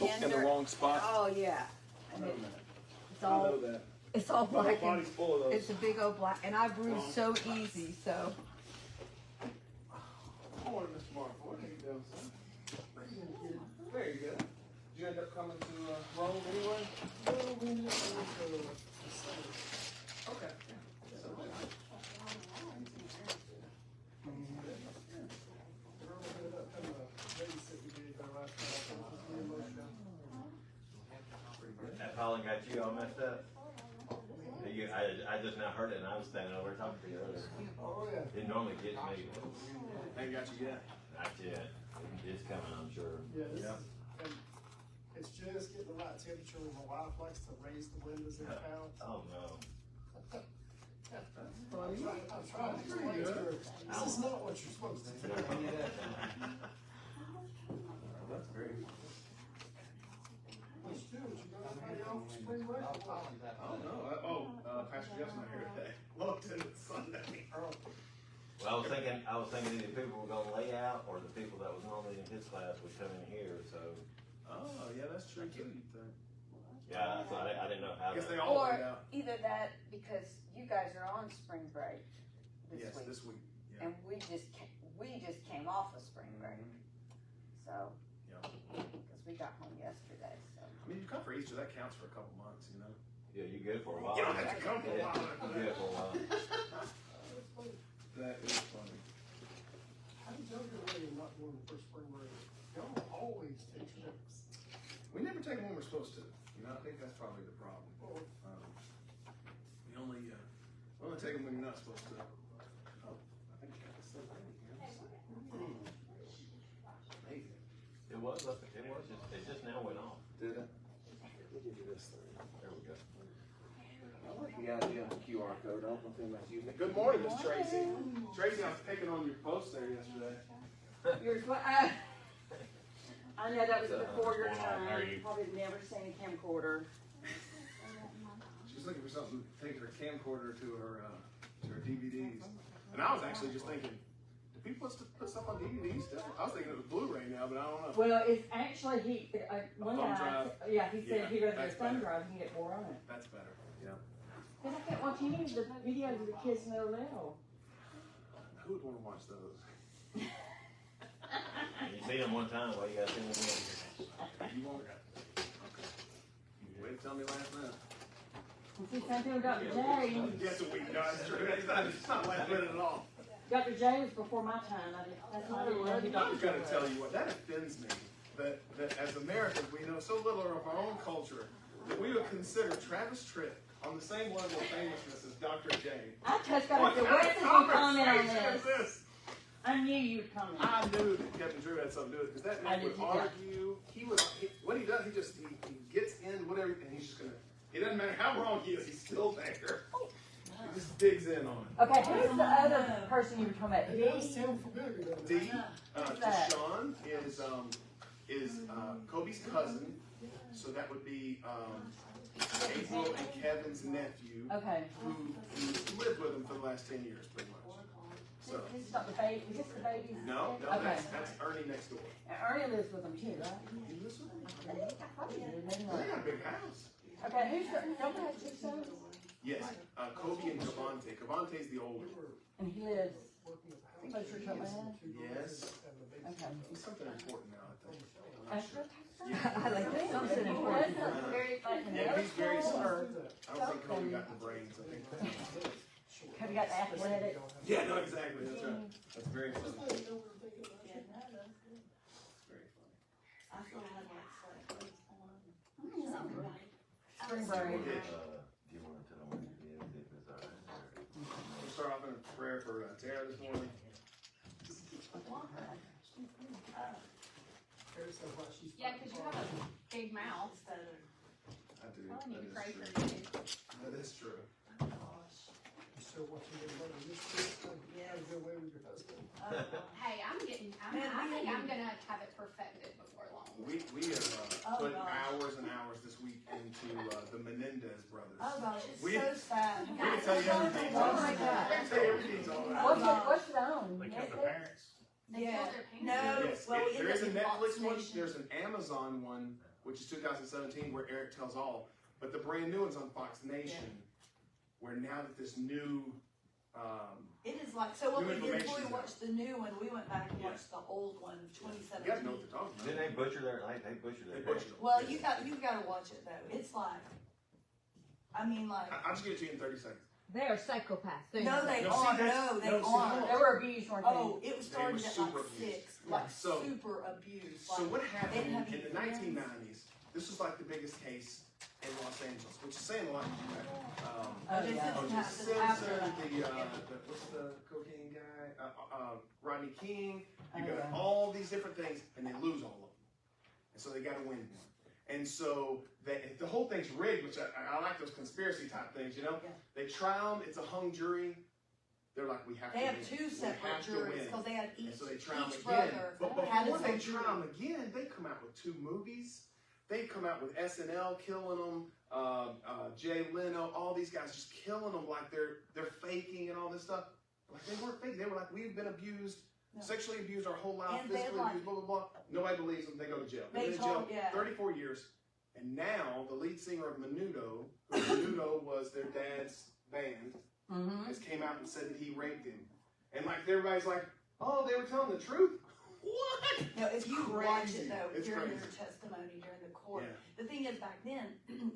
in the wrong spot. Oh yeah. And Wait a it, minute. it's I all know that. it's all My black. body's full of those. It's a big old black, and I bruise so easy. So. Good morning, Mr. Mark. What are you doing, son? Very good. Did you end up coming to Rome anyway? No, we ended up going to Okay. That pollen got you all messed up? I just now heard it and I was standing over talking to you earlier. Oh, yeah. It normally gets me. Ain't got you yet. Not yet. It's coming, I'm sure. Yeah, this Yep. is, and it's just getting the right temperature. My wife likes to raise the windows in the house. Oh no. I'm trying to explain to her, this is not what you're supposed to do. That's great. But still, you got anybody off for spring break? Oh no. Pastor Jeff's not here today. Looked in Sunday. Well, I was thinking either people were gonna lay out or the people that was normally in his class would come in here, so. Oh, yeah, that's true too. You think? Yeah, so I didn't know how. I guess they all laid Or out. either that, because you guys are on spring break this Yes, week, this week. Yeah. and we just came off of spring break, so Yeah. because we got home yesterday. So I mean, you come for Easter, that counts for a couple months, you know? Yeah, you good for a while. You don't have to come for a while. You good for a while. That is funny. How did y'all get away with not going for spring break? Y'all always take trips. We never take them when we're supposed to. You know, I think that's probably the problem. We only take them when you're not supposed to. Oh, I think I got this thing ready here. Amazing. It just now went off. Did it? Let me give you this thing. There we go. I like the idea of the QR code. I don't know if anybody's using it. Good morning, Miss Tracy. Tracy, I was picking on your post there yesterday. yours, what? I know that was before your time. Probably never seen a camcorder. She's looking for something to take her camcorder to her DVDs. And I was actually just thinking, do people put stuff on DVDs still? I was thinking it was Blu-ray now, but I don't know. Well, it's actually one thumb guy. drive. Yeah, he said Yeah, if he runs a that's thumb better. drive, he can get more on it. That's better. Yeah. Because I can't watch any of the videos of the kids in their little. Who would want to watch those? You see them one time, why you gotta see them again? You won't. Okay. You wait to tell me last minute. See, same thing with Dr. J. Yes, we got it. It's not last minute at all. Dr. J was before my time. That's why I didn't know who I'm Dr. J going to was. tell you what, that offends me. That as Americans, we know so little of our own culture that we would consider Travis Tritt on the same level of famousness as Dr. J. I just got What to kind wait of till you comment on conversation is this. this? I knew you would comment. I knew that Kevin Drew had something to do with it because that I man did would too, yeah. argue. What he does, he gets in whatever, and he's just going to, it doesn't matter how wrong he is, he's still there. He just digs in on it. Okay, who's the other person you were talking about? It does sound familiar, doesn't it? D, that? Deshaun is Kobe's cousin, so that would be April and Kevin's nephew, Okay. who lived with him for the last 10 years, pretty much. So This is not the baby. Is this the baby? no, Okay. that's Ernie next door. And Ernie lives with them too, right? He lives with him. I thought he did, didn't They I? got a big house. Okay, who's the, don't they have two sons? Yes, Kobe and Cavante. Cavante's the older. And he lives closer to Atlanta? Yes, Okay. he's something important now, I think. Pastor? I like that. Something important. Very like Yeah, he's very smart. or I don't think Kobe got the brains. I think. have you got the athletic? Yeah, no, exactly. That's right. That's very funny. Very funny. Spring break. Do you want to tell them what it is, if it's all right? We'll start off in a prayer for Tara this morning. Yeah, because you have a big mouth. I do. I need to That pray is for true. you. That is true. So what you get about this trip, how to go away with your husband? Hey, I think I'm gonna have it perfected before long. We have put hours and hours this week into the Menendez brothers. Oh gosh, it's We- so sad. We can tell you everything. Oh my God. We can tell you everything's all right. What's it on? They killed their Netflix? parents. They Yeah. killed their parents. No. Yes, Well, we there is a ended up Netflix in one. Fox Nation. There's an Amazon one which is 2017, where Eric tells all. But the brand new one's on Fox Nation, where now that this new, It is like, so what new we did before we information's watched the new one, we went back and Yeah. watched the old one, you guys know what 2017. they're talking about. Didn't they butcher their, like, they butchered They their. butchered them. Well, you gotta watch it though. It's like, I mean, like, I'll just give it to you in 30 seconds. They are psychopaths. no, they No, see, are. that's- No, they no, see, are. They were abused, weren't they? Oh, it was They started were at super like abused. 6, like So- super abused. So Like, what they happened didn't have in any the friends. 1990s, this was like the biggest case in Los Angeles, which is saying a lot. Oh, They yeah. said O.J. it's Simpson, after that. what's the cocaine guy? Rodney King. You Oh, got yeah. all these different things, and they lose all of them. And so they got to win one. And so the whole thing's rigged, which I like those conspiracy type things, you know? Yeah. They try them, it's a hung jury. They're like, we have They to have win. 2 We separate have to juries win. because they had And each so they try them each again. brother But had before his they own try jury. them again, they come out with 2 movies. They come out with SNL killing them, Jay Leno, all these guys just killing them like they're faking and all this stuff. Like they weren't faking. They were like, we've been abused, No. sexually abused our whole life, And they physically like- abused, blah, blah, blah. Nobody believes them. They go to jail. They They've been in jail told- yeah. 34 years. And now the lead singer of Menudo, who Menudo was their dad's band, Mm-hmm. just came out and said that he raped him. And like everybody's like, oh, they were telling the truth? What? No, if you watch Crazy. it though, It's during crazy. their testimony during the court, Yeah. the thing is back then,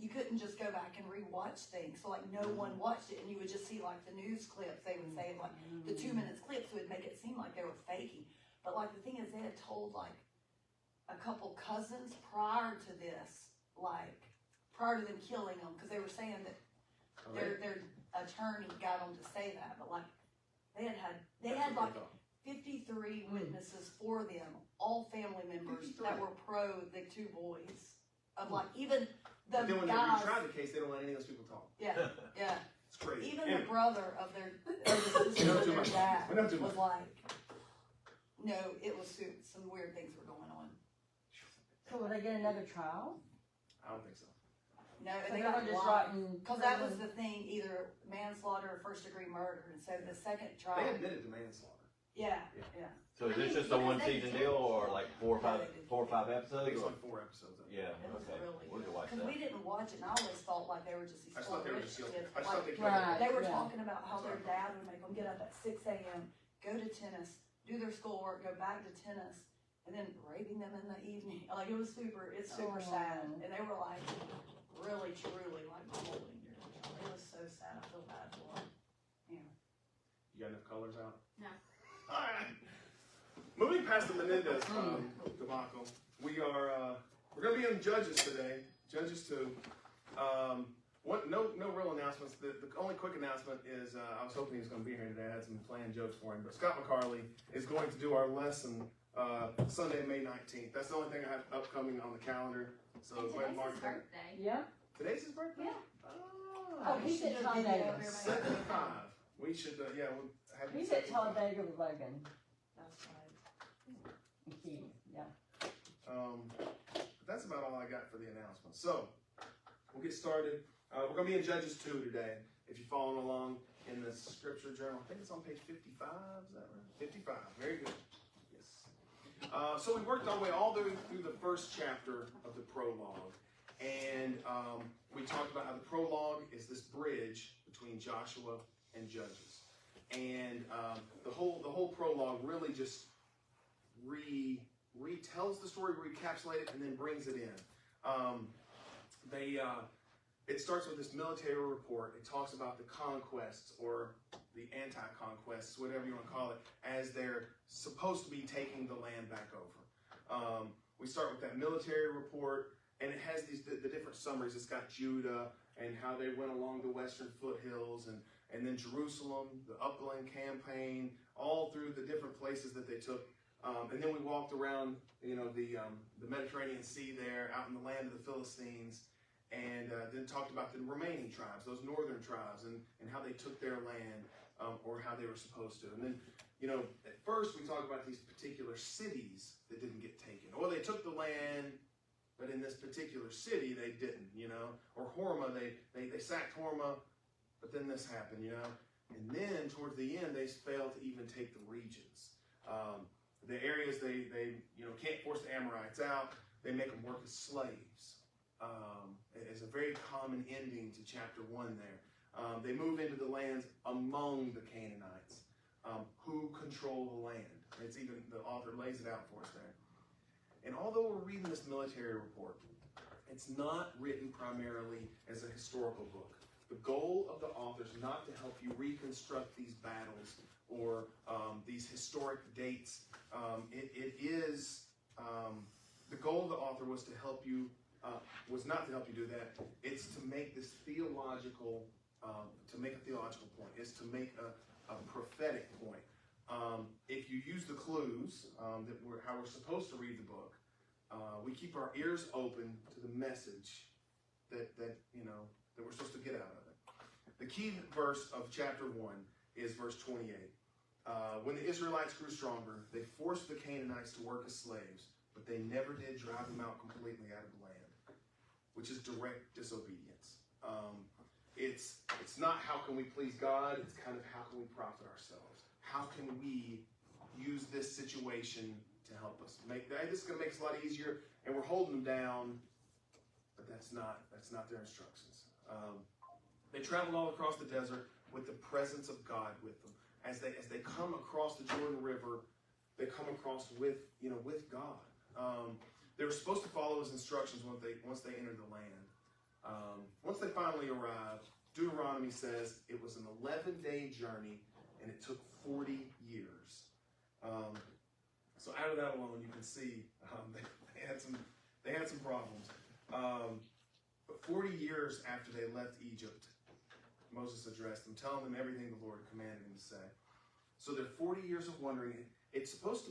you couldn't just go back and rewatch things. So like no one watched it and you would just see like the news clips, they would say like the 2 minutes clips would make it seem like they were faking. But like the thing is they had told like a couple cousins prior to this, like prior to them killing them, because they were saying that Oh, their attorney got them to say that, but like they had that's what like they thought. 53 witnesses for them, all family members 53. that were pro the 2 boys. Of like even the But then when they guys, retried the case, they don't let any of those people talk. yeah, yeah. It's crazy. Even Anyway, the brother of their or the We sister know of too their much. dad We know too was much. like, no, it was some weird things were going on. So will they get another trial? I don't think so. No, So and they they're got gonna just life. rot in Because that was prison? the thing, either manslaughter or first degree murder. And so the second They trial, admitted to manslaughter. yeah. So is this just a 1 season deal or like 4 or 5 I episodes? think it's Or- like 4 episodes. Of it. Yeah, It was okay. really We'll good. watch Because that. we didn't watch it, and I always thought like they were just these I just thought they were rich just guilty. kids. I just Like, thought they killed Right. they were Yeah. talking about how their dad would make them get up at 6 a.m., go to tennis, do their schoolwork, go back to tennis, and then raping them in the evening. Like it's super Oh. sad. And they were like really, truly like holding their child. It was so sad. I feel bad for them. Yeah. You got enough colors out? No. All right. Moving past the Menendez debacle, we're going to be on Judges today. Judges 2. No real announcements. The only quick announcement is I was hoping he was going to be here today. I had some planned jokes for him. But Scott McCarley is going to do our lesson Sunday, May 19th. That's the only thing I have upcoming on the calendar. So And go ahead and today's mark his that. birthday. Yeah. Today's his birthday? Yeah. Oh, he's at Talladega. 75. We should, we'll have He's at Talladega with Logan. That's right. and Keith, yeah. That's about all I got for the announcement. So, we'll get started. We're going to be in Judges 2 today. If you're following along in the scripture journal, I think it's on page 55, is that right? 55, very good. Yes. So we worked our way all the way through the first chapter of the prologue. And we talked about how the prologue is this bridge between Joshua and Judges. And the whole prologue really just retells the story, recapsulates it, and then brings it in. It starts with this military report. It talks about the conquests or the anti-conquests, whatever you want to call it, as they're supposed to be taking the land back over. We start with that military report, and it has the different summaries. It's got Judah and how they went along the western foothills, and then Jerusalem, the upland campaign, all through the different places that they took. And then we walked around, the Mediterranean Sea there, out in the land of the Philistines, and then talked about the remaining tribes, those northern tribes, and how they took their land, or how they were supposed to. And then, at first we talked about these particular cities that didn't get taken. Or they took the land, but in this particular city they didn't, Or Hormah, they sacked Hormah, but then this happened, And then towards the end they failed to even take the regions. The areas they can't force the Amorites out. They make them work as slaves. It's a very common ending to chapter 1 there. They move into the lands among the Canaanites, who control the land. It's even, the author lays it out for us there. And although we're reading this military report, it's not written primarily as a historical book. The goal of the author is not to help you reconstruct these battles or these historic dates. The goal of the author was to help you, was not to help you do that. It's to make this theological, to make a theological point. It's to make a prophetic point. If you use the clues how we're supposed to read the book, we keep our ears open to the message that we're supposed to get out of it. The key verse of chapter 1 is verse 28. When the Israelites grew stronger, they forced the Canaanites to work as slaves, but they never did drive them out completely out of the land, which is direct disobedience. It's not how can we please God, it's kind of how can we profit ourselves. How can we use this situation to help us? This is going to make us a lot easier, and we're holding them down, but that's not their instructions. They traveled all across the desert with the presence of God with them. As they come across the Jordan River, they come across with God. They were supposed to follow his instructions once they entered the land. Once they finally arrived, Deuteronomy says it was an 11-day journey, and it took 40 years. So out of that alone, you can see they had some problems. But 40 years after they left Egypt, Moses addressed them, telling them everything the Lord commanded him to say. So their 40 years of wandering, we're supposed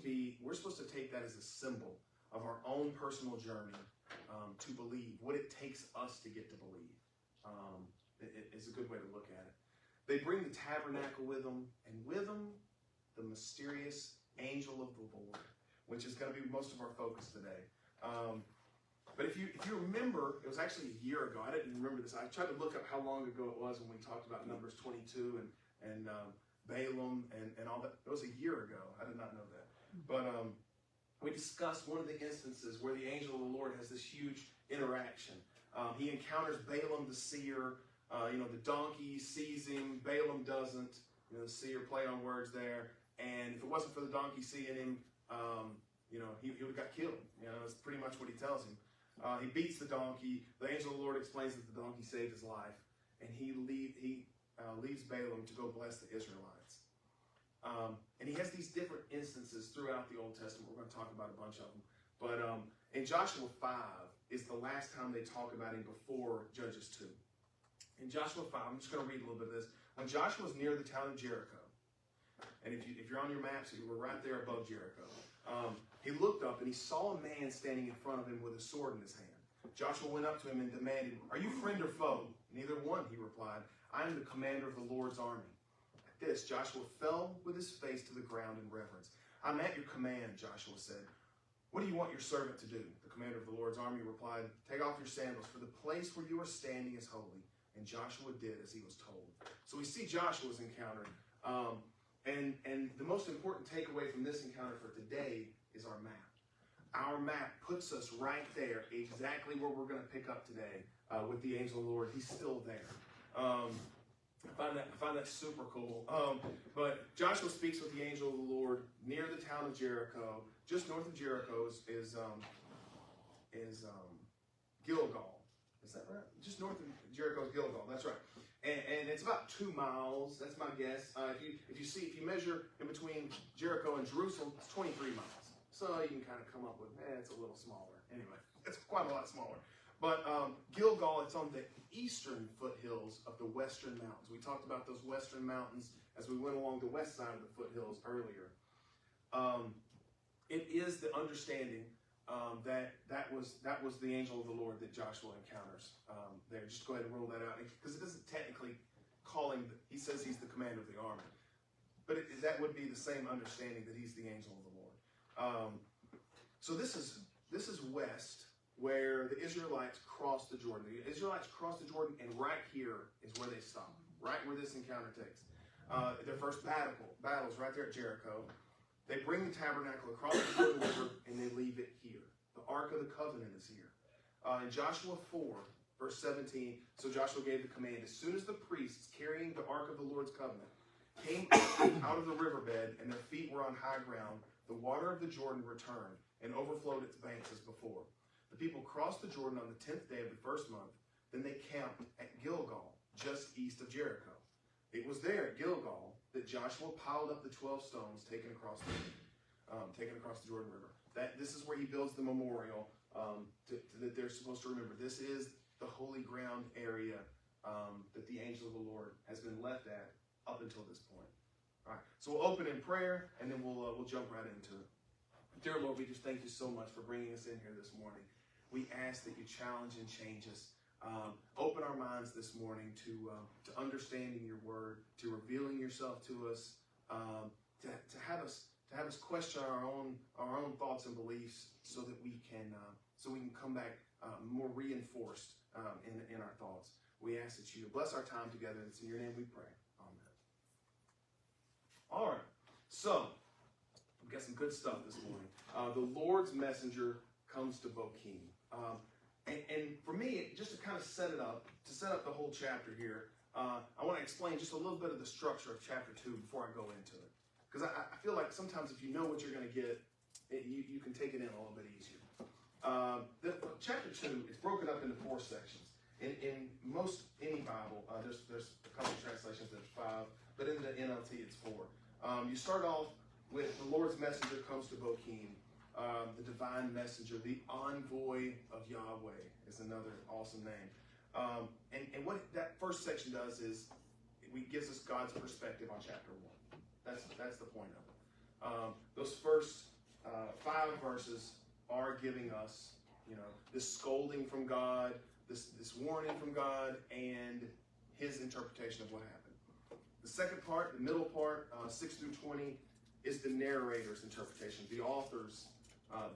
to take that as a symbol of our own personal journey to believe, what it takes us to get to believe. It's a good way to look at it. They bring the tabernacle with them, and with them, the mysterious angel of the Lord, which is going to be most of our focus today. But if you remember, it was actually a year ago. I didn't remember this. I tried to look up how long ago it was when we talked about Numbers 22 and Balaam and all that. It was a year ago. I did not know that. But we discussed one of the instances where the angel of the Lord has this huge interaction. He encounters Balaam the seer. The donkey sees him. Balaam doesn't. The seer, play on words there. And if it wasn't for the donkey seeing him, he would have got killed. That's pretty much what he tells him. He beats the donkey. The angel of the Lord explains that the donkey saved his life, and he leaves Balaam to go bless the Israelites. And he has these different instances throughout the Old Testament. We're going to talk about a bunch of them. But in Joshua 5 is the last time they talk about him before Judges 2. In Joshua 5, I'm just going to read a little bit of this. When Joshua was near the town of Jericho, and if you're on your maps, you were right there above Jericho. He looked up and he saw a man standing in front of him with a sword in his hand. Joshua went up to him and demanded, "Are you friend or foe?" "Neither one," he replied. "I am the commander of the Lord's army." At this, Joshua fell with his face to the ground in reverence. "I'm at your command," Joshua said. "What do you want your servant to do?" The commander of the Lord's army replied, "Take off your sandals, for the place where you are standing is holy." And Joshua did as he was told. So we see Joshua's encounter. And the most important takeaway from this encounter for today is our map. Our map puts us right there, exactly where we're going to pick up today with the angel of the Lord. He's still there. I find that super cool. But Joshua speaks with the angel of the Lord near the town of Jericho. Just north of Jericho is Gilgal. Is that right? Just north of Jericho is Gilgal. That's right. And it's about 2 miles. That's my guess. If you measure in between Jericho and Jerusalem, it's 23 miles. So you can kind of come up with, it's a little smaller. Anyway, it's quite a lot smaller. But Gilgal, it's on the eastern foothills of the western mountains. We talked about those western mountains as we went along the west side of the foothills earlier. It is the understanding that was the angel of the Lord that Joshua encounters there. Just go ahead and rule that out, because it doesn't technically call him. He says he's the commander of the army, but that would be the same understanding that he's the angel of the Lord. So this is west, where the Israelites crossed the Jordan. The Israelites crossed the Jordan, and right here is where they stop. Right where this encounter takes. Their first battle is right there at Jericho. They bring the tabernacle across the Jordan River, and they leave it here. The The Ark of the Covenant is here. In Joshua 4, verse 17, so Joshua gave the command, as soon as the priests carrying the Ark of the Lord's Covenant came out of the riverbed and their feet were on high ground, the water of the Jordan returned and overflowed its banks as before. The people crossed the Jordan on the 10th day of the first month. Then they camped at Gilgal, just east of Jericho. It was there at Gilgal that Joshua piled up the 12 stones taken across the Jordan River. This is where he builds the memorial that they're supposed to remember. This is the holy ground area that the angel of the Lord has been left at up until this point. All right, so we'll open in prayer, and then we'll jump right into it. Dear Lord, we just thank you so much for bringing us in here this morning. We ask that you challenge and change us. Open our minds this morning to understanding your word, to revealing yourself to us, to have us question our own thoughts and beliefs, so that we can come back more reinforced in our thoughts. We ask that you bless our time together. It's in your name we pray. Amen. All right, so we've got some good stuff this morning. The Lord's messenger comes to Bokeem. And for me, just to kind of set up the whole chapter here, I want to explain just a little bit of the structure of chapter 2 before I go into it. Because I feel like sometimes if you know what you're going to get, you can take it in a little bit easier. Chapter 2 is broken up into 4 sections. In any Bible, there's a couple of translations, there's 5, but in the NLT it's 4. You start off with the Lord's messenger comes to Bokeem. The divine messenger, the envoy of Yahweh is another awesome name. And what that first section does is it gives us God's perspective on chapter 1. That's the point of it. Those first 5 verses are giving us, this scolding from God, this warning from God, and his interpretation of what happened. The second part, the middle part, 6 through 20, is the narrator's interpretation, the author's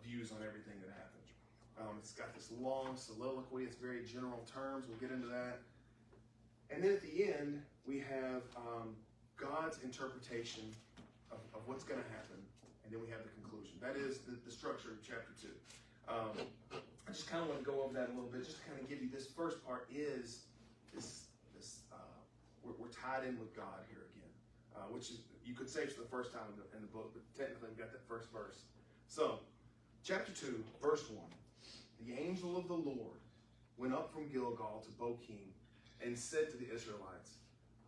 views on everything that happened. It's got this long soliloquy. It's very general terms. We'll get into that. And then at the end, we have God's interpretation of what's going to happen. And then we have the conclusion. That is the structure of chapter 2. I just kind of want to go over that a little bit, just to kind of give you this first part is we're tied in with God here again, which is, you could say it's the first time in the book, but technically we've got that first verse. So, chapter 2, verse 1. The angel of the Lord went up from Gilgal to Bokeem and said to the Israelites,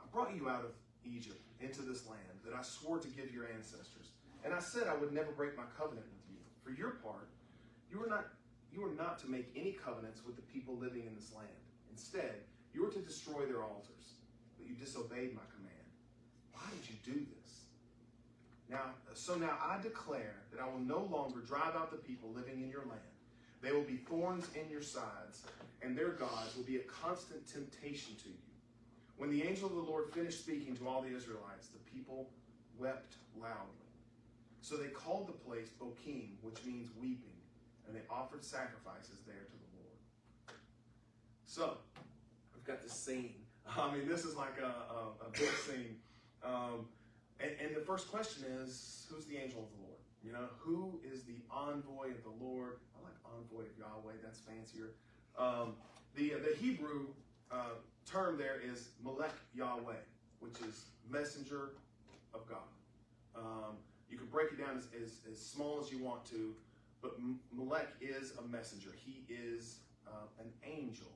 I brought you out of Egypt into this land that I swore to give your ancestors. And I said I would never break my covenant with you. For your part, you are not to make any covenants with the people living in this land. Instead, you are to destroy their altars. But you disobeyed my command. Why did you do this? Now I declare that I will no longer drive out the people living in your land. They will be thorns in your sides, and their gods will be a constant temptation to you. When the angel of the Lord finished speaking to all the Israelites, the people wept loudly. So they called the place Bokeem, which means weeping, and they offered sacrifices there to the Lord. So, we've got this scene. I mean, this is like a big scene. And the first question is, who's the angel of the Lord? Who is the envoy of the Lord? I like envoy of Yahweh, that's fancier. The Hebrew term there is Melech Yahweh, which is messenger of God. You can break it down as small as you want to, but Melech is a messenger. He is an angel,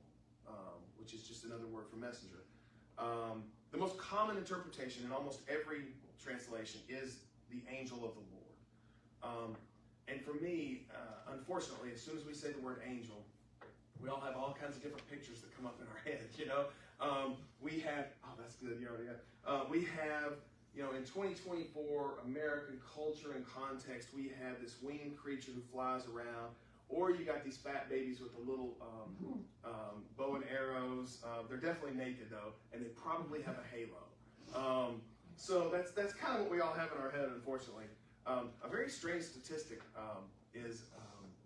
which is just another word for messenger. The most common interpretation in almost every translation is the angel of the Lord. And for me, unfortunately, as soon as we say the word angel, we all have all kinds of different pictures that come up in our head, We have, that's good, you already have. We have, in 2024 American culture and context, we have this winged creature who flies around, or you got these fat babies with the little bow and arrows. They're definitely naked though, and they probably have a halo. So that's kind of what we all have in our head, unfortunately. A very strange statistic is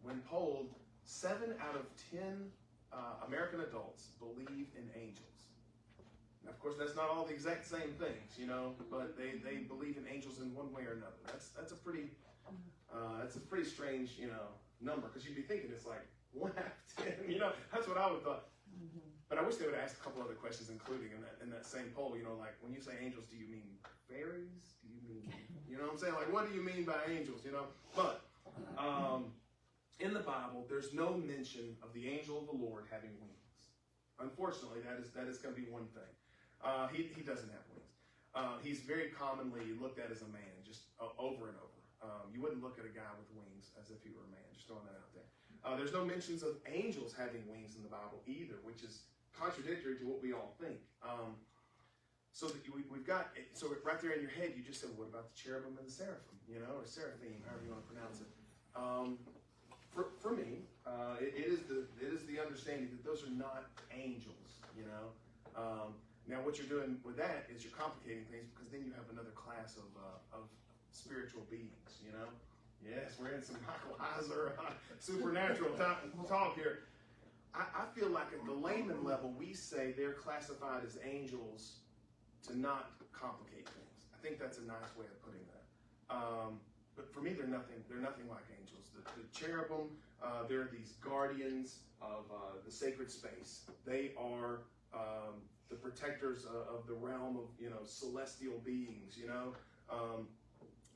when polled, 7 out of 10 American adults believe in angels. Now, of course, that's not all the exact same things, but they believe in angels in one way or another. That's a pretty strange, number, because you'd be thinking it's like 1 out of 10, you know, that's what I would thought. But I wish they would ask a couple other questions, including in that same poll, you know, like when you say angels, do you mean fairies? Do you mean, you know what I'm saying? Like, what do you mean by angels, you know? But in the Bible, there's no mention of the angel of the Lord having wings. Unfortunately, that is going to be one thing. He doesn't have wings. He's very commonly looked at as a man, just over and over. You wouldn't look at a guy with wings as if he were a man, just throwing that out there. There's no mentions of angels having wings in the Bible either, which is contradictory to what we all think. So that we've got, so right there in your head, you just said, what about the cherubim and the seraphim, you know, or seraphim, however you want to pronounce it. For me, it is the understanding that those are not angels, you know. Now what you're doing with that is you're complicating things, because then you have another class of spiritual beings, you know. Yes, we're in some Michael Heiser supernatural talk here. I feel like at the layman level, we say they're classified as angels to not complicate things. I think that's a nice way of putting that. But for me, they're nothing like angels. The cherubim, they're these guardians of the sacred space. They are the protectors of the realm of, you know, celestial beings, you know.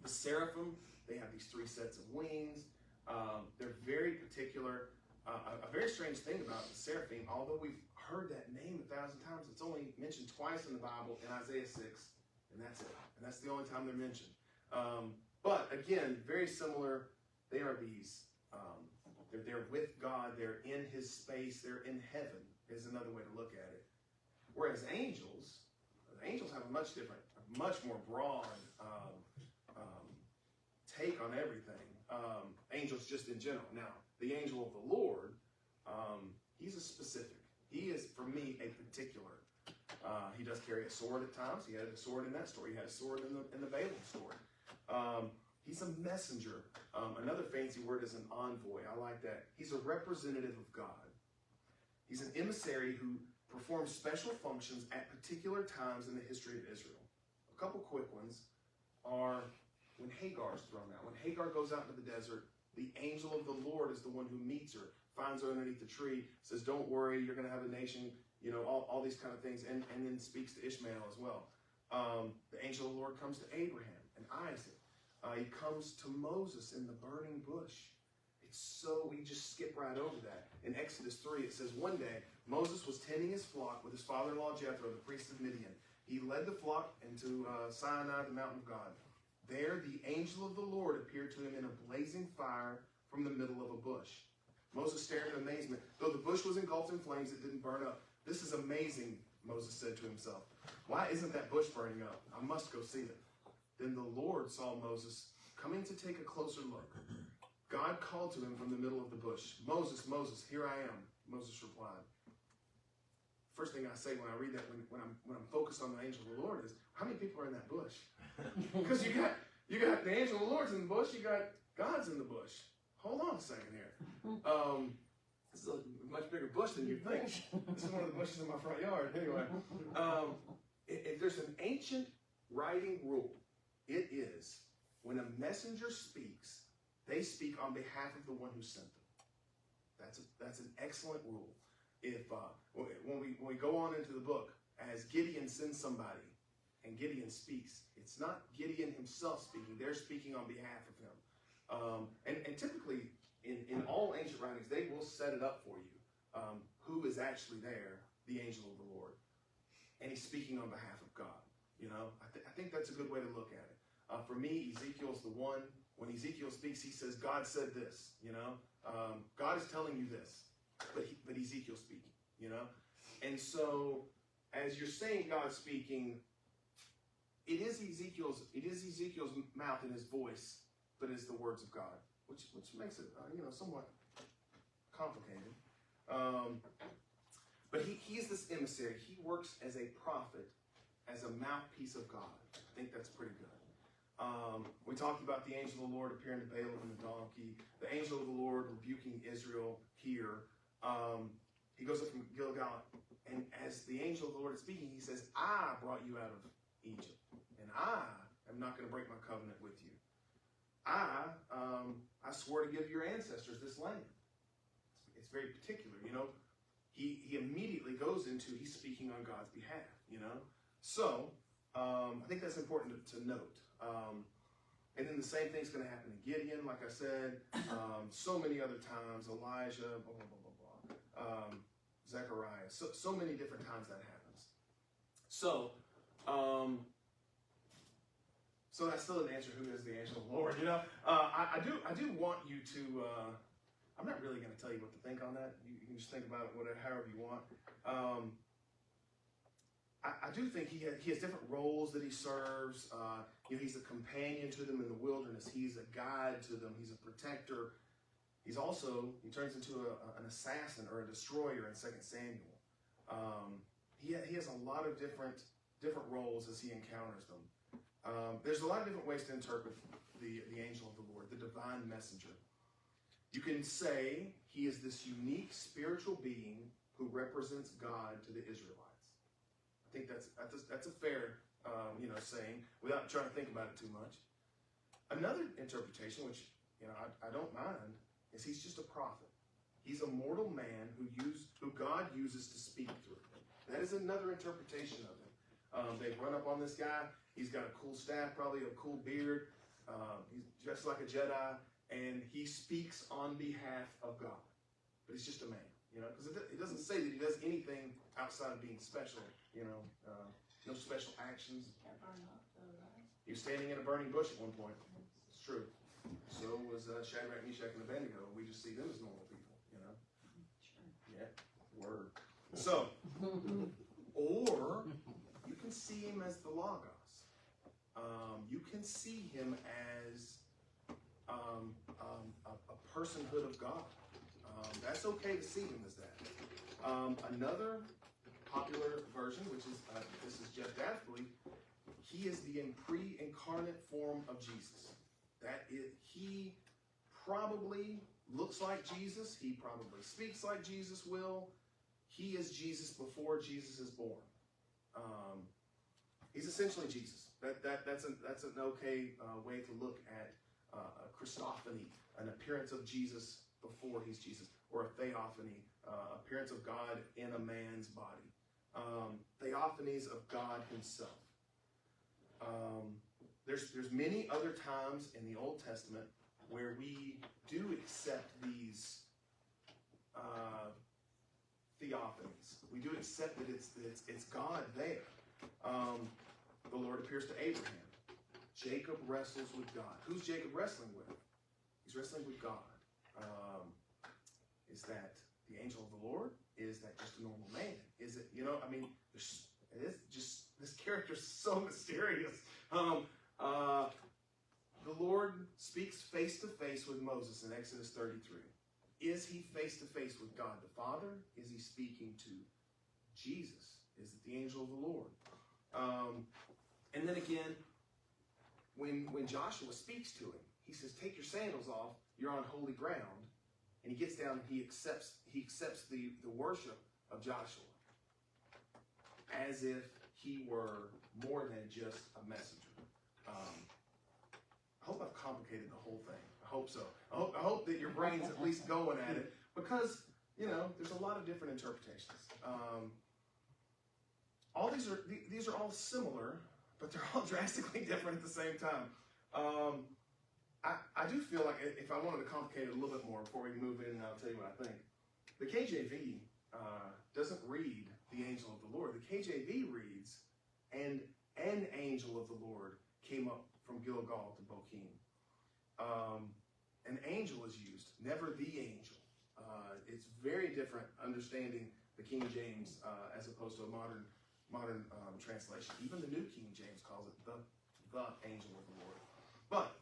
The seraphim, they have these 3 sets of wings. They're very particular. A very strange thing about the seraphim, although we've heard that name 1,000 times, it's only mentioned twice in the Bible, in Isaiah 6, and that's it. And that's the only time they're mentioned. But again, very similar. They are these, they're with God, they're in his space, they're in heaven, is another way to look at it. Whereas angels have a much different, much more broad take on everything. Angels just in general. Now, the angel of the Lord, he's a specific. He is, for me, a particular. He does carry a sword at times. He had a sword in that story. He had a sword in the Balaam story. He's a messenger. Another fancy word is an envoy. I like that. He's a representative of God. He's an emissary who performs special functions at particular times in the history of Israel. A couple quick ones are when Hagar is thrown out. When Hagar goes out into the desert, the angel of the Lord is the one who meets her, finds her underneath the tree, says, don't worry, you're going to have a nation, you know, all these kind of things, and then speaks to Ishmael as well. The angel of the Lord comes to Abraham and Isaac. He comes to Moses in the burning bush. We just skip right over that. In Exodus 3, it says, one day, Moses was tending his flock with his father-in-law Jethro, the priest of Midian. He led the flock into Sinai, the mountain of God. There, the angel of the Lord appeared to him in a blazing fire from the middle of a bush. Moses stared in amazement. Though the bush was engulfed in flames, it didn't burn up. This is amazing, Moses said to himself. Why isn't that bush burning up? I must go see it. Then the Lord saw Moses coming to take a closer look. God called to him from the middle of the bush. Moses, Moses, here I am, Moses replied. First thing I say when I read that, when I'm focused on the angel of the Lord, is how many people are in that bush? Because you got the angel of the Lord's in the bush, you got God's in the bush. Hold on a second here. This is a much bigger bush than you'd think. This is one of the bushes in my front yard. Anyway, if there's an ancient writing rule, it is when a messenger speaks, they speak on behalf of the one who sent them. That's an excellent rule. If when we go on into the book, as Gideon sends somebody and Gideon speaks, it's not Gideon himself speaking, they're speaking on behalf of him. And typically in all ancient writings, they will set it up for you. Who is actually there? The angel of the Lord. And he's speaking on behalf of God. You know, I think that's a good way to look at it. For me, Ezekiel's the one. When Ezekiel speaks, he says, God said this, you know. God is telling you this, but Ezekiel's speaking, you know. And so, as you're saying God speaking, it is Ezekiel's mouth and his voice, but it's the words of God, which makes it, somewhat complicated. But he is this emissary. He works as a prophet, as a mouthpiece of God. I think that's pretty good. We talked about the angel of the Lord appearing to Balaam on the donkey. The angel of the Lord rebuking Israel here. He goes up from Gilgal, and as the angel of the Lord is speaking, he says, I brought you out of Egypt, and I am not going to break my covenant with you. I swore to give your ancestors this land. It's very particular, you know. He immediately goes into, he's speaking on God's behalf, you know. So, I think that's important to note. And then the same thing's going to happen to Gideon, like I said, so many other times, Elijah, blah, blah, blah, blah, blah. Zechariah, so many different times that happens. So, so that still doesn't answer who is the angel of the Lord, you know. I do want you to, I'm not really going to tell you what to think on that. You can just think about it whatever, however you want. I do think he has different roles that he serves. You know, he's a companion to them in the wilderness. He's a guide to them. He's a protector. He's also, he turns into an assassin or a destroyer in 2 Samuel. He has a lot of different roles as he encounters them. There's a lot of different ways to interpret the angel of the Lord, the divine messenger. You can say he is this unique spiritual being who represents God to the Israelites. I think that's a fair saying without trying to think about it too much. Another interpretation, which I don't mind, is he's just a prophet. He's a mortal man who God uses to speak through. That is another interpretation of him. They've run up on this guy. He's got a cool staff, probably a cool beard. He's dressed like a Jedi, and he speaks on behalf of God. But he's just a man, because it doesn't say that he does anything outside of being special, no special actions. He was standing in a burning bush at one point. It's true. So was Shadrach, Meshach, and Abednego. We just see them as normal people, Yeah, word. So, or you can see him as the Logos. You can see him as a personhood of God. That's okay to see him as that. Another popular version, which is, this is Jeff Dad's belief, he is the pre-incarnate form of Jesus. He probably looks like Jesus. He probably speaks like Jesus will. He is Jesus before Jesus is born. He's essentially Jesus. That's an okay way to look at a Christophany, an appearance of Jesus before he's Jesus, or a theophany, appearance of God in a man's body. Theophanies of God himself. There's many other times in the Old Testament where we do accept these theophanies. We do accept that it's God there. The Lord appears to Abraham. Jacob wrestles with God. Who's Jacob wrestling with? He's wrestling with God. Is that the angel of the Lord? Is that just a normal man? Is it, it's just, this character's so mysterious. The Lord speaks face to face with Moses in Exodus 33. Is he face to face with God the Father? Is he speaking to Jesus? Is it the angel of the Lord? And then again, when Joshua speaks to him, he says, "Take your sandals off. You're on holy ground." And he gets down and he accepts the worship of Joshua as if he were more than just a messenger. I hope I've complicated the whole thing. I hope so. I hope that your brain's at least going at it, because there's a lot of different interpretations. All these are all similar, but they're all drastically different at the same time. I do feel like if I wanted to complicate it a little bit more before we move in, and I'll tell you what I think. The KJV doesn't read the angel of the Lord. The KJV reads, "And an angel of the Lord came up from Gilgal to Bochim." An angel is used, never the angel. It's very different understanding the King James as opposed to a modern translation. Even the New King James calls it the angel of the Lord. But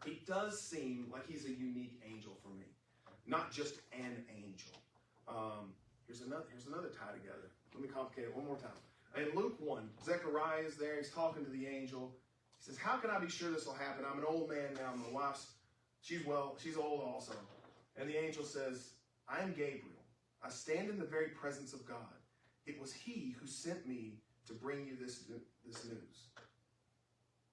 it does seem like he's a unique angel for me, not just an angel. Here's another tie together. Let me complicate it one more time. In Luke 1, Zechariah is there. He's talking to the angel. He says, "How can I be sure this will happen? I'm an old man now. My wife's, she's old also." And the angel says, "I am Gabriel. I stand in the very presence of God. It was he who sent me to bring you this news."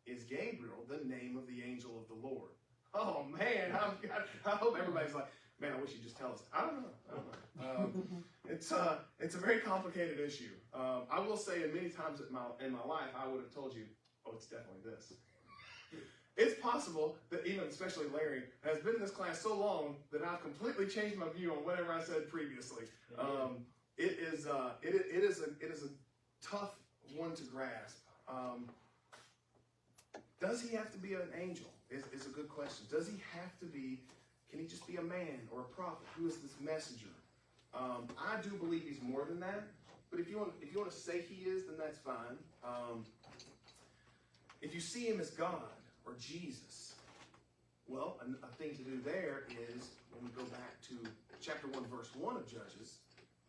Is Gabriel the name of the angel of the Lord? Oh man, I hope everybody's like, man, I wish you'd just tell us. I don't know. It's a very complicated issue. I will say, many times in my life, I would have told you, oh, it's definitely this. It's possible that even, especially Larry, has been in this class so long that I've completely changed my view on whatever I said previously. It is a tough one to grasp. Does he have to be an angel? Is a good question. Does he have to be? Can he just be a man or a prophet? Who is this messenger? I do believe he's more than that. But if you want to say he is, then that's fine. If you see him as God or Jesus, well, a thing to do there is when we go back to chapter 1, verse 1 of Judges.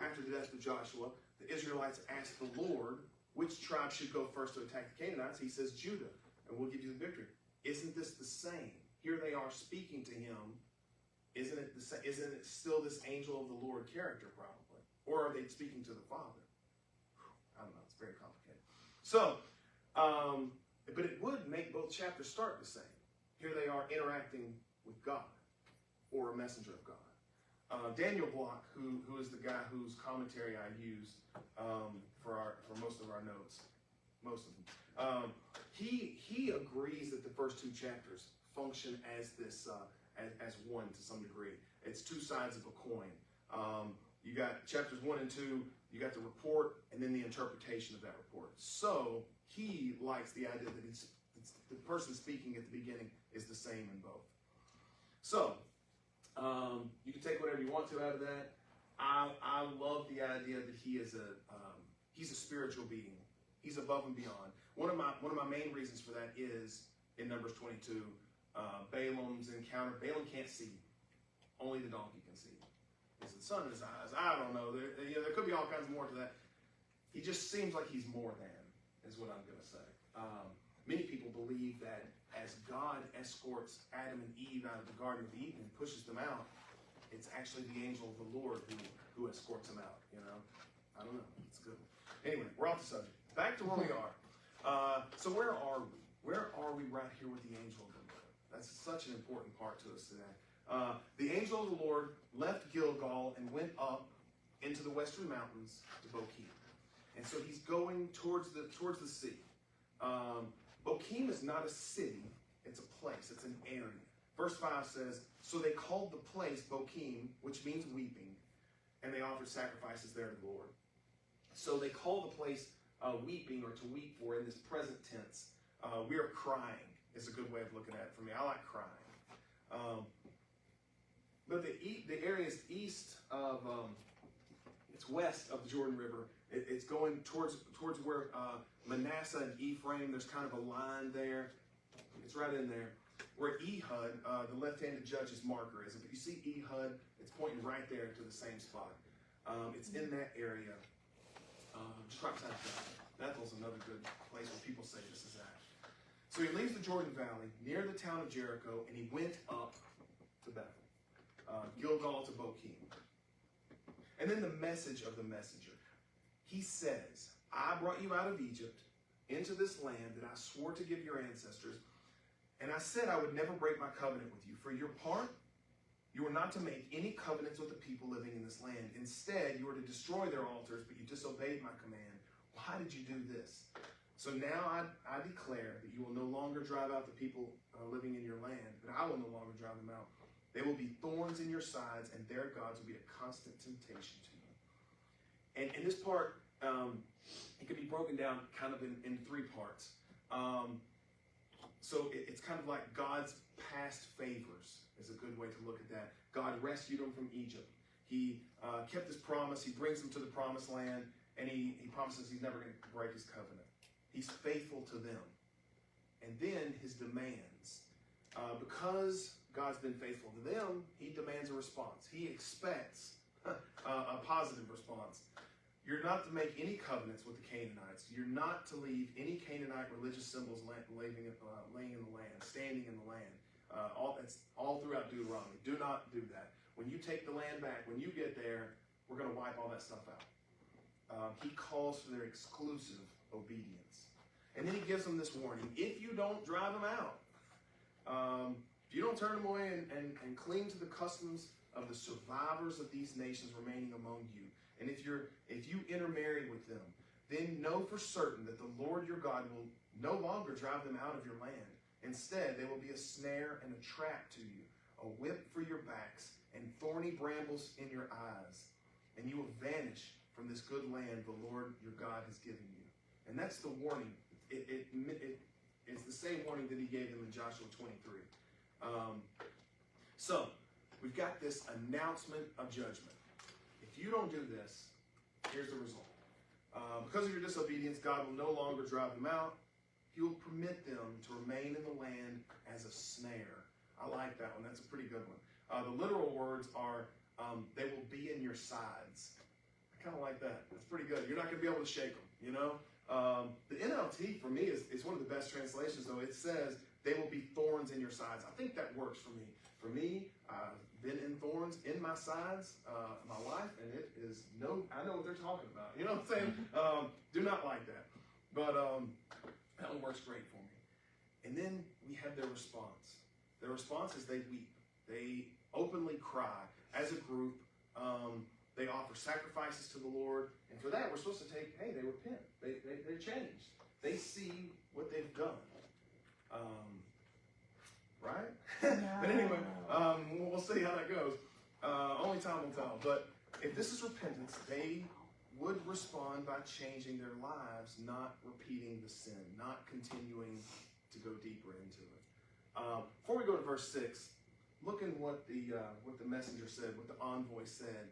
After the death of Joshua, the Israelites asked the Lord which tribe should go first to attack the Canaanites. He says Judah, and we'll give you the victory. Isn't this the same? Here they are speaking to him. Isn't it the same? Isn't it still this angel of the Lord character, probably? Or are they speaking to the Father? I don't know. It's very complicated. So, but it would make both chapters start the same. Here they are interacting with God, or a messenger of God. Daniel Block, who is the guy whose commentary I used for most of our notes, most of them, he agrees that the first two chapters function as this as one to some degree. It's two sides of a coin. You got chapters 1 and 2. You got the report, and then the interpretation of that report. So he likes the idea that the person speaking at the beginning is the same in both. So you can take whatever you want to out of that. I love the idea that he is he's a spiritual being. He's above and beyond. One of my main reasons for that is in Numbers 22, Balaam's encounter. Balaam can't see; only the donkey can see. Is the sun in his eyes? I don't know. There could be all kinds more to that. He just seems like he's more than, is what I'm going to say. Many people believe that as God escorts Adam and Eve out of the Garden of Eden and pushes them out, it's actually the angel of the Lord who escorts them out. I don't know. It's good. Anyway, we're off the subject. Back to where we are. So where are we? Where are we right here with the angel of the Lord? That's such an important part to us today. The angel of the Lord left Gilgal and went up into the western mountains to Bochim. And so he's going towards the sea. Bochim is not a city, it's a place, it's an area. Verse 5 says, so they called the place Bochim, which means weeping, and they offered sacrifices there to the Lord. So they call the place weeping, or to weep for, in this present tense. We are crying is a good way of looking at it for me. I like crying. But the area is east of, it's west of the Jordan River. It's going towards where Manasseh and Ephraim, there's kind of a line there. It's right in there. Where Ehud, the left-handed judge's marker is. If you see Ehud, it's pointing right there to the same spot. It's in that area. Just right beside Bethel. Bethel's another good place where people say this is at. So he leaves the Jordan Valley near the town of Jericho, and he went up to Bethel. Gilgal to Bochim. And then the message of the messenger. He says, I brought you out of Egypt into this land that I swore to give your ancestors, and I said I would never break my covenant with you. For your part, you are not to make any covenants with the people living in this land. Instead, you are to destroy their altars, but you disobeyed my command. Why did you do this? So now I declare that you will no longer drive out the people living in your land, but I will no longer drive them out. They will be thorns in your sides, and their gods will be a constant temptation to you. And in this part, it could be broken down kind of in three parts. So it's kind of like God's past favors is a good way to look at that. God rescued them from Egypt. He kept his promise. He brings them to the promised land, and he promises he's never going to break his covenant. He's faithful to them. And then his demands. Because God's been faithful to them, he demands a response. He expects a positive response. You're not to make any covenants with the Canaanites. You're not to leave any Canaanite religious symbols laying in the land, standing in the land. That's all throughout Deuteronomy. Do not do that. When you take the land back, when you get there, we're going to wipe all that stuff out. He calls for their exclusive obedience. And then he gives them this warning. If you don't drive them out, if If you don't turn them away and cling to the customs of the survivors of these nations remaining among you, and if you intermarry with them, then know for certain that the Lord your God will no longer drive them out of your land. Instead, they will be a snare and a trap to you, a whip for your backs, and thorny brambles in your eyes. And you will vanish from this good land the Lord your God has given you. And that's the warning. It's the same warning that he gave them in Joshua 23. So, we've got this announcement of judgment. If you don't do this, here's the result. Because of your disobedience, God will no longer drive them out. He will permit them to remain in the land as a snare. I like that one. That's a pretty good one. The literal words are, they will be in your sides. I kind of like that. That's pretty good. You're not going to be able to shake them, you know? The NLT, for me, is one of the best translations, though. It says, they will be thorns in your sides. I think that works for me. For me, I've been in thorns in my sides my life, and it is I know what they're talking about. You know what I'm saying? Do not like that. But that one works great for me. And then we have their response. Their response is they weep. They openly cry. As a group, they offer sacrifices to the Lord. And for that, we're supposed to they repent. They're changed. They see what they've done. Right? But anyway, we'll see how that goes. Only time will tell. But if this is repentance, they would respond by changing their lives, not repeating the sin, not continuing to go deeper into it. Before we go to verse 6, look at what the messenger said, what the envoy said.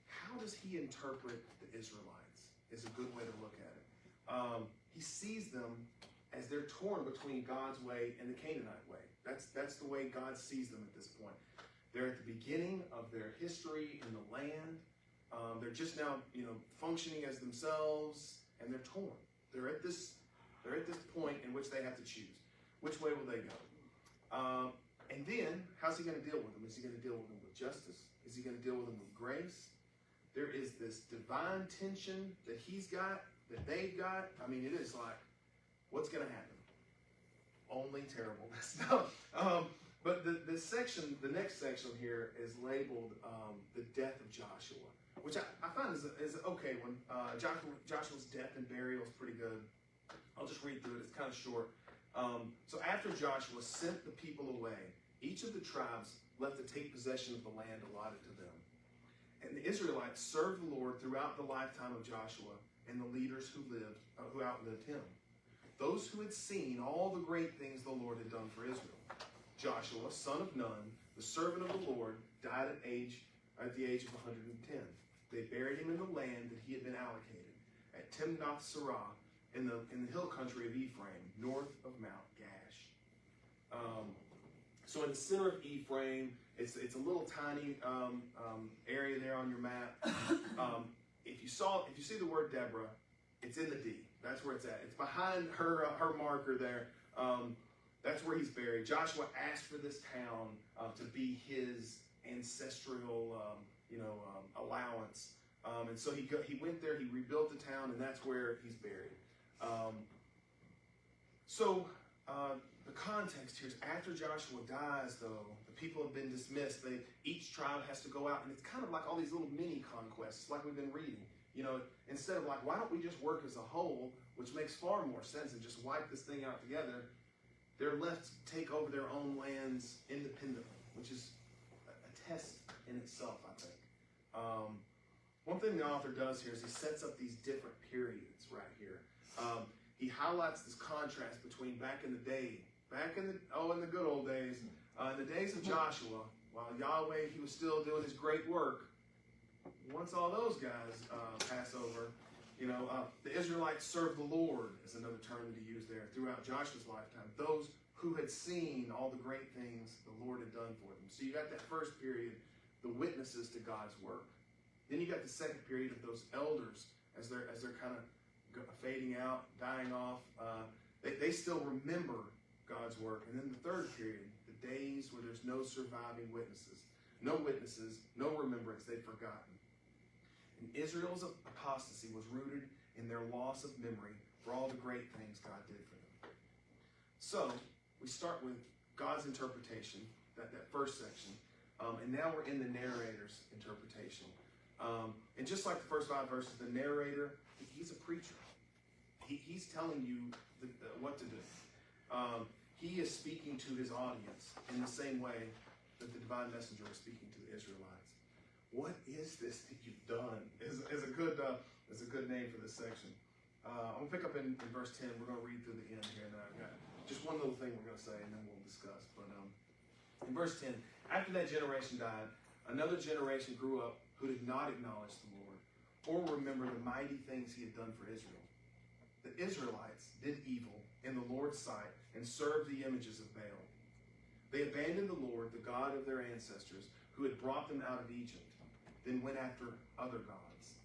How does he interpret the Israelites? Is a good way to look at it. He sees them as they're torn between God's way and the Canaanite way. That's the way God sees them at this point. They're at the beginning of their history in the land. They're just now, functioning as themselves, and they're torn. They're at this point in which they have to choose. Which way will they go? And then, how's he going to deal with them? Is he going to deal with them with justice? Is he going to deal with them with grace? There is this divine tension that he's got, that they've got. I mean, it is like, what's going to happen? Only terribleness. But the next section here is labeled the death of Joshua, which I find is an okay one. Joshua's death and burial is pretty good. I'll just read through it. It's kind of short. So after Joshua sent the people away, each of the tribes left to take possession of the land allotted to them. And the Israelites served the Lord throughout the lifetime of Joshua and the leaders who outlived him. Those who had seen all the great things the Lord had done for Israel. Joshua, son of Nun, the servant of the Lord, died at the age of 110. They buried him in the land that he had been allocated, at Timnath Serah, in the hill country of Ephraim, north of Mount Gash. So in the center of Ephraim, it's a little tiny area there on your map. If you see the word Deborah, it's in the D. That's where it's at. It's behind her marker there. That's where he's buried. Joshua asked for this town to be his ancestral, allowance. And so he went there. He rebuilt the town, and that's where he's buried. The context here is after Joshua dies, though, the people have been dismissed. Each tribe has to go out, and it's kind of like all these little mini conquests, like we've been reading. Instead of why don't we just work as a whole, which makes far more sense, and just wipe this thing out together, they're left to take over their own lands independently, which is a test in itself, I think. One thing the author does here is he sets up these different periods right here. He highlights this contrast between back in the good old days, in the days of Joshua, while Yahweh, he was still doing his great work. Once all those guys pass over, the Israelites served the Lord is another term that he used there throughout Joshua's lifetime. Those who had seen all the great things the Lord had done for them. So you got that first period, the witnesses to God's work. Then you got the second period of those elders as they're kind of fading out, dying off. They still remember God's work. And then the third period, the days where there's no surviving witnesses. No witnesses, no remembrance, they've forgotten. And Israel's apostasy was rooted in their loss of memory for all the great things God did for them. So, we start with God's interpretation, that first section. And now we're in the narrator's interpretation. And just like the first 5 verses, the narrator, he's a preacher. He's telling you what to do. He is speaking to his audience in the same way that the divine messenger is speaking to the Israelites. What is this that you've done? Is a good name for this section. I'm going to pick up in verse 10. We're going to read through the end here. And I've got just one little thing we're going to say, and then we'll discuss. But in verse 10, after that generation died, another generation grew up who did not acknowledge the Lord or remember the mighty things he had done for Israel. The Israelites did evil in the Lord's sight and served the images of Baal. They abandoned the Lord, the God of their ancestors, who had brought them out of Egypt, then went after other gods,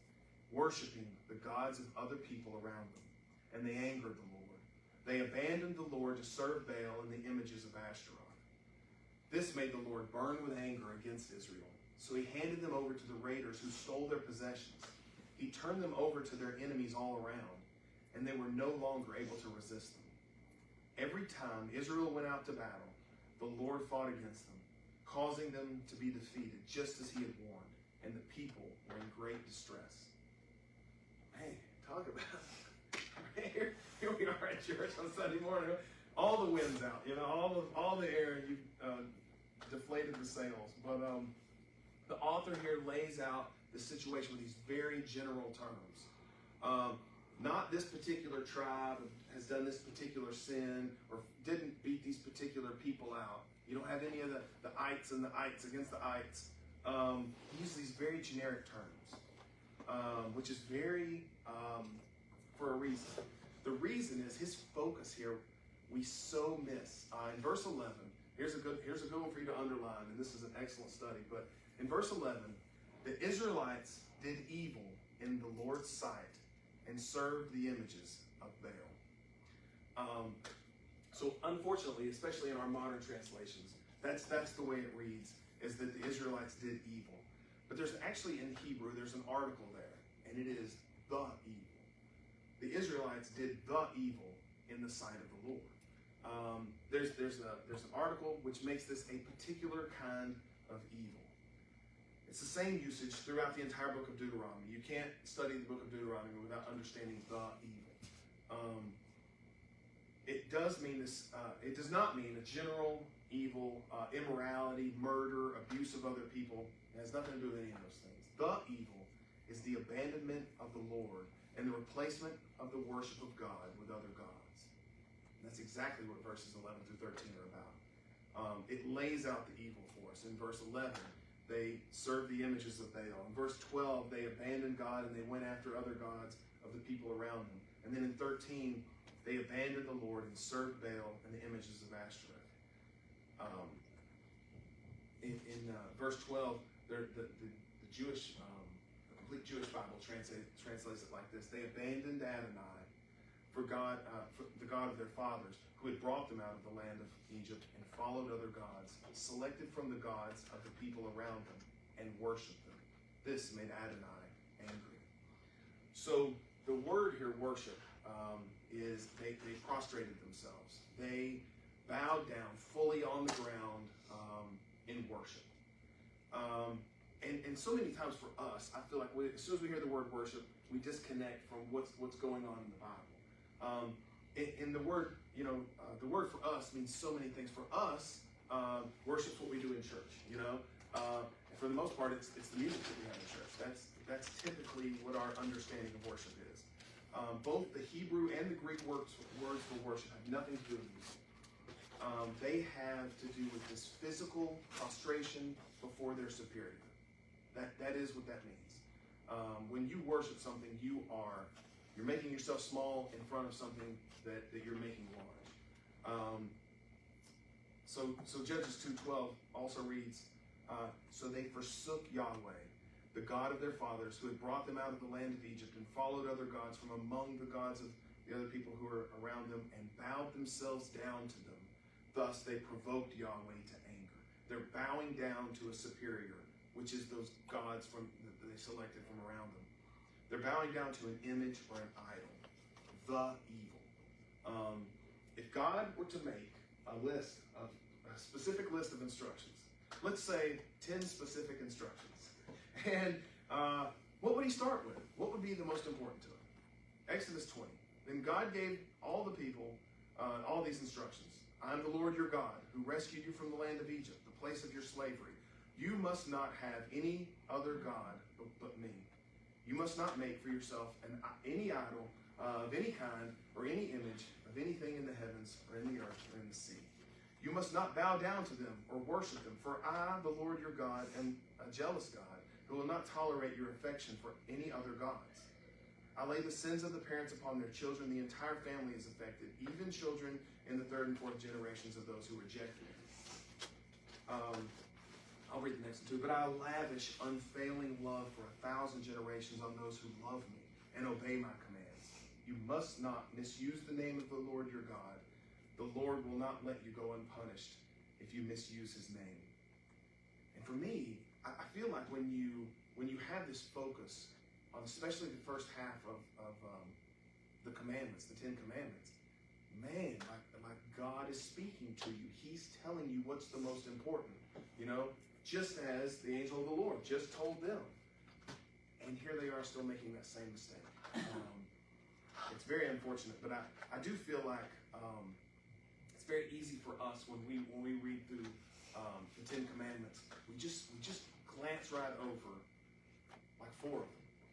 worshiping the gods of other people around them, and they angered the Lord. They abandoned the Lord to serve Baal and the images of Ashtaroth. This made the Lord burn with anger against Israel, so he handed them over to the raiders who stole their possessions. He turned them over to their enemies all around, and they were no longer able to resist them. Every time Israel went out to battle, the Lord fought against them, causing them to be defeated, just as he had warned, and the people were in great distress. Hey, talk about it. Here we are at church on Sunday morning. All the wind's out, all the air, you deflated the sails. But the author here lays out the situation with these very general terms. Not this particular tribe has done this particular sin or didn't beat these particular people out. You don't have any of the ites and the ites against the ites. He uses these very generic terms, which is very for a reason. The reason is his focus here we so miss. In verse 11, here's a good one for you to underline, and this is an excellent study. But in verse 11, the Israelites did evil in the Lord's sight and served the images of Baal. So unfortunately, especially in our modern translations, that's the way it reads, is that the Israelites did evil. But there's actually in Hebrew, there's an article there, and it is the evil. The Israelites did the evil in the sight of the Lord. There's an article which makes this a particular kind of evil. It's the same usage throughout the entire book of Deuteronomy. You can't study the book of Deuteronomy without understanding the evil. It does mean this. It does not mean a general evil, immorality, murder, abuse of other people. It has nothing to do with any of those things. The evil is the abandonment of the Lord and the replacement of the worship of God with other gods. And that's exactly what verses 11 through 13 are about. It lays out the evil for us. In verse 11, they served the images of Baal. In verse 12, they abandoned God and they went after other gods of the people around them. And then in 13, they abandoned the Lord and served Baal and the images of Ashtoreth. In verse 12, the Jewish, the complete Jewish Bible translates it like this: they abandoned Adonai for God, for the God of their fathers, who had brought them out of the land of Egypt, and followed other gods, selected from the gods of the people around them, and worshipped them. This made Adonai angry. So the word here, worship, is they prostrated themselves. They bowed down fully on the ground in worship. And so many times for us, I feel like as soon as we hear the word worship, we disconnect from what's going on in the Bible. In the word, the word for us means so many things. For us, worship's what we do in church. For the most part, it's the music that we have in church. That's typically what our understanding of worship is. Both the Hebrew and the Greek words for worship have nothing to do with music. They have to do with this physical prostration before their superior. That is what that means. When you worship something, you're making yourself small in front of something that you're making large. So Judges 2:12 also reads, so they forsook Yahweh, the God of their fathers, who had brought them out of the land of Egypt, and followed other gods from among the gods of the other people who were around them, and bowed themselves down to them. Thus they provoked Yahweh to anger. They're bowing down to a superior, which is those gods that they selected from around them. They're bowing down to an image or an idol. The evil. If God were to make a list of specific list of instructions. Let's say 10 specific instructions. And what would he start with? What would be the most important to him? Exodus 20. Then God gave all the people all these instructions. I am the Lord your God, who rescued you from the land of Egypt, the place of your slavery. You must not have any other God but me. You must not make for yourself any idol of any kind or any image of anything in the heavens or in the earth or in the sea. You must not bow down to them or worship them, for I, the Lord your God, am a jealous God who will not tolerate your affection for any other gods. I lay the sins of the parents upon their children. The entire family is affected, even children in the third and fourth generations of those who reject me. I'll read the next one too. But I lavish unfailing love for 1,000 generations on those who love me and obey my commands. You must not misuse the name of the Lord your God. The Lord will not let you go unpunished if you misuse his name. And for me, I feel like when you have this focus on especially the first half of the commandments, the 10 commandments, man, like God is speaking to you. He's telling you what's the most important, just as the angel of the Lord just told them. And here they are still making that same mistake. It's very unfortunate, but I do feel like it's very easy for us when we read through the 10 commandments, we just glance right over like 4 of them.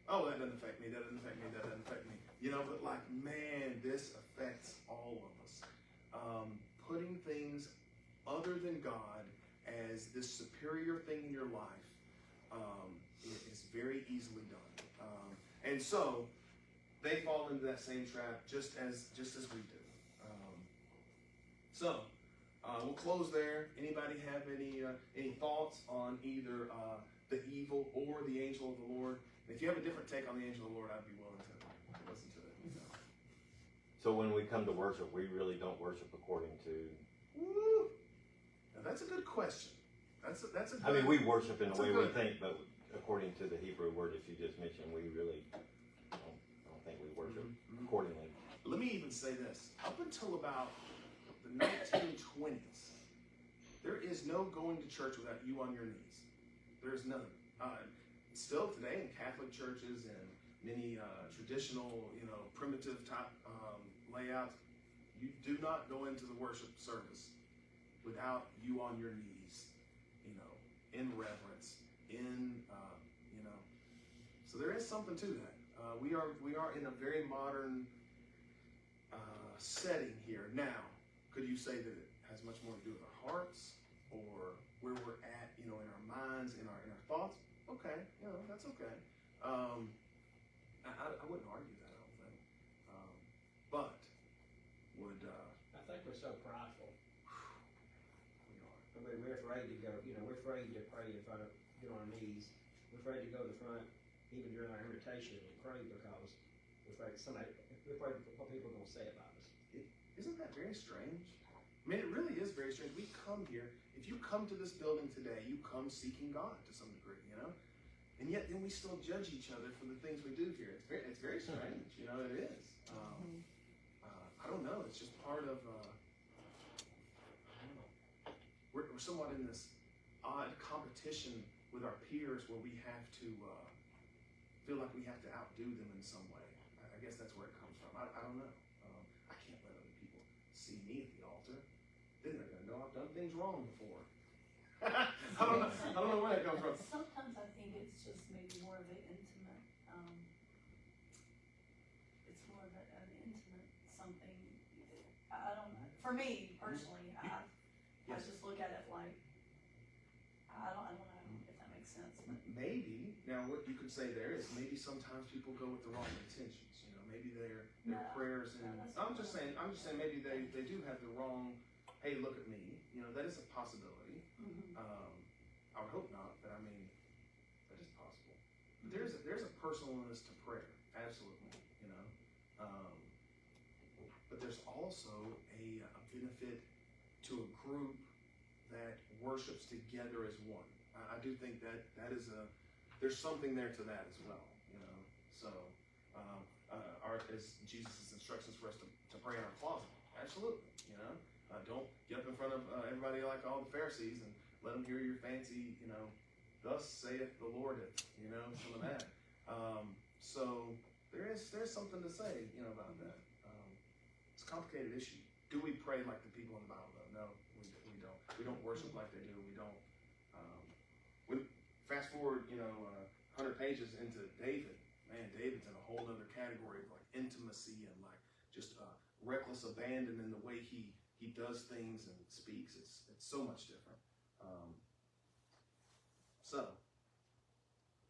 Oh, that doesn't affect me, that doesn't affect me, that doesn't affect me. But like, man, this affects all of us. Putting things other than God as this superior thing in your life is very easily done. And so they fall into that same trap just as we do. We'll close there. Anybody have any thoughts on either the evil or the angel of the Lord? If you have a different take on the angel of the Lord, I'd be willing to listen to it. So when we come to worship, we really don't worship according to... Woo! Now that's a good question. That's a good, I mean, we worship in the way we good. think, but according to the Hebrew word that you just mentioned, we really don't think we worship accordingly. Let me even say this. Up until about the 1920s, there is no going to church without you on your knees. There is none. Still today in Catholic churches and many traditional, primitive type layouts, you do not go into the worship service without you on your knees, in reverence, So there is something to that. We are in a very modern setting here. Now, could you say that it has much more to do with our hearts or where we're at, in our minds, in our thoughts? Okay, that's okay. I wouldn't argue that, I don't think. But would I think we're so prideful. we are. I mean, we're afraid to go, we're afraid to pray in front of, get on our knees. We're afraid to go to the front, even during our invitation, and pray because we're afraid what people are going to say about us. Isn't that very strange? I mean, it really is very strange. We come here, if you come to this building today, you come seeking God to some degree, And yet then we still judge each other for the things we do here. It's very strange, it is. I don't know, it's just part of, we're somewhat in this odd competition with our peers where we have to feel like we have to outdo them in some way. I guess that's where it comes from. I don't know. I can't let other people see me at the altar. Then they're going to know I've done things wrong before. I don't know where that comes from. Sometimes I think it's just maybe more of an intimate, it's more of an intimate something. I don't know. For me personally, I just look at it like, I don't know if that makes sense. But Maybe, now what you could say there is maybe sometimes people go with the wrong intentions. Maybe their prayers and I'm just saying maybe they do have the wrong, hey, look at me. That is a possibility. I would hope not, but I mean, that is possible. But there's a personalness to prayer, absolutely, but there's also a benefit to a group that worships together as one. I do think that is there's something there to that as well, So, as Jesus' instructions for us to pray in our closet, absolutely, Don't get up in front of everybody like all the Pharisees and let them hear your fancy, thus saith the Lord, some of that. So there's something to say, about that. It's a complicated issue. Do we pray like the people in the Bible, though? No, we don't. We don't worship like they do. We don't. Fast forward, 100 pages into David. Man, David's in a whole other category of like intimacy and like just reckless abandon in the way he does things and speaks. It's so much different. So,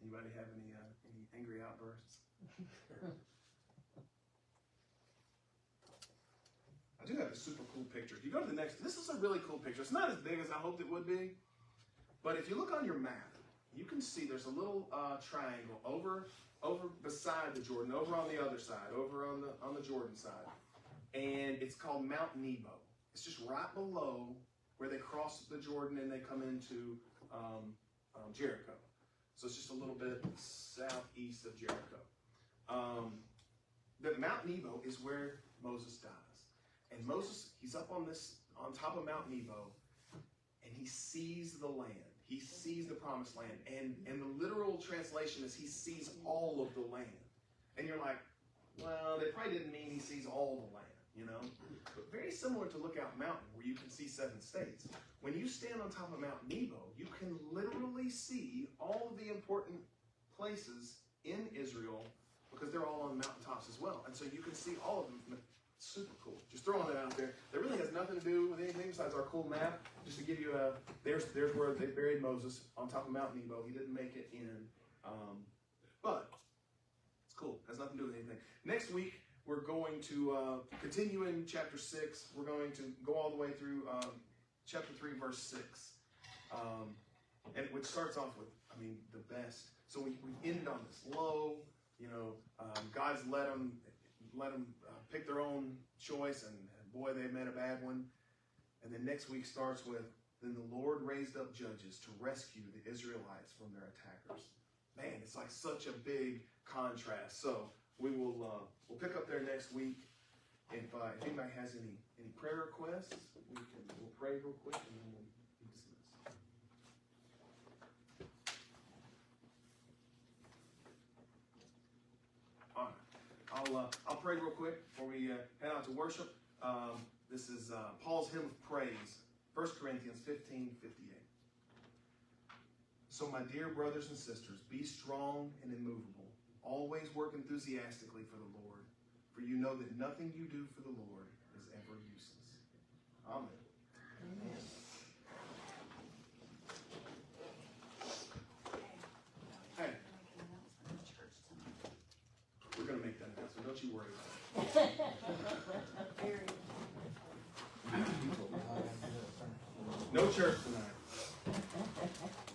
anybody have any angry outbursts? I do have a super cool picture. If you go to the next, this is a really cool picture. It's not as big as I hoped it would be, but if you look on your map, you can see there's a little triangle over beside the Jordan, over on the other side, over on the Jordan side, and it's called Mount Nebo. It's just right below where they cross the Jordan and they come into Jericho. So it's just a little bit southeast of Jericho. The Mount Nebo is where Moses dies. And Moses, he's up on top of Mount Nebo, and he sees the land. He sees the promised land. And the literal translation is he sees all of the land. And you're like, well, they probably didn't mean he sees all the land, But very similar to Lookout Mountain, where you can see 7 states. When you stand on top of Mount Nebo, you can literally see all of the important places in Israel because they're all on mountaintops as well. And so you can see all of them. Super cool. Just throwing that out there. That really has nothing to do with anything besides our cool map. Just to give you there's where they buried Moses on top of Mount Nebo. He didn't make it in, but it's cool. Has nothing to do with anything. Next week we're going to continue in chapter 6. We're going to go all the way through chapter 3, verse 6, and which starts off with, the best. So we ended on this low. God's let them pick their own choice, and boy, they made a bad one. And then next week starts with, then the Lord raised up judges to rescue the Israelites from their attackers. Man, it's like such a big contrast. So we will we'll pick up there next week. If anybody has any prayer requests, we'll pray real quick and then we'll be dismissed. All right, I'll pray real quick before we head out to worship. This is Paul's hymn of praise, 1 Corinthians 15:58. So my dear brothers and sisters, be strong and immovable. Always work enthusiastically for the Lord, for you know that nothing you do for the Lord is ever useless. Amen. Amen. Hey, we're going to make that announcement. Don't you worry about it. No church tonight.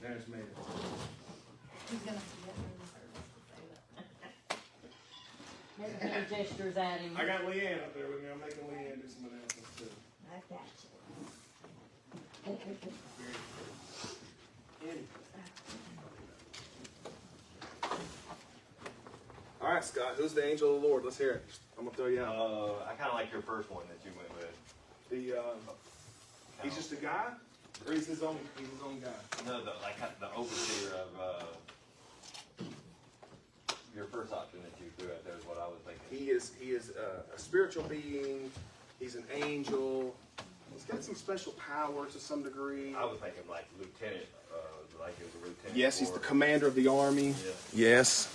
There's made it. He's gonna forget in the service to say that. Maybe your gestures at him. I got Leanne up there with me. I'm making Leanne do some announcements too. I got you. Very All right, Scott. Who's the angel of the Lord? Let's hear it. I'm gonna throw you out. I kind of like your first one that you went with. He's just a guy, or he's his own guy. No, the overseer of your first option that you threw out there is what I was thinking. He is a spiritual being. He's an angel. He's got some special power to some degree. I was thinking like lieutenant, like he was a lieutenant. Yes, he's the commander of the army. Yeah. Yes.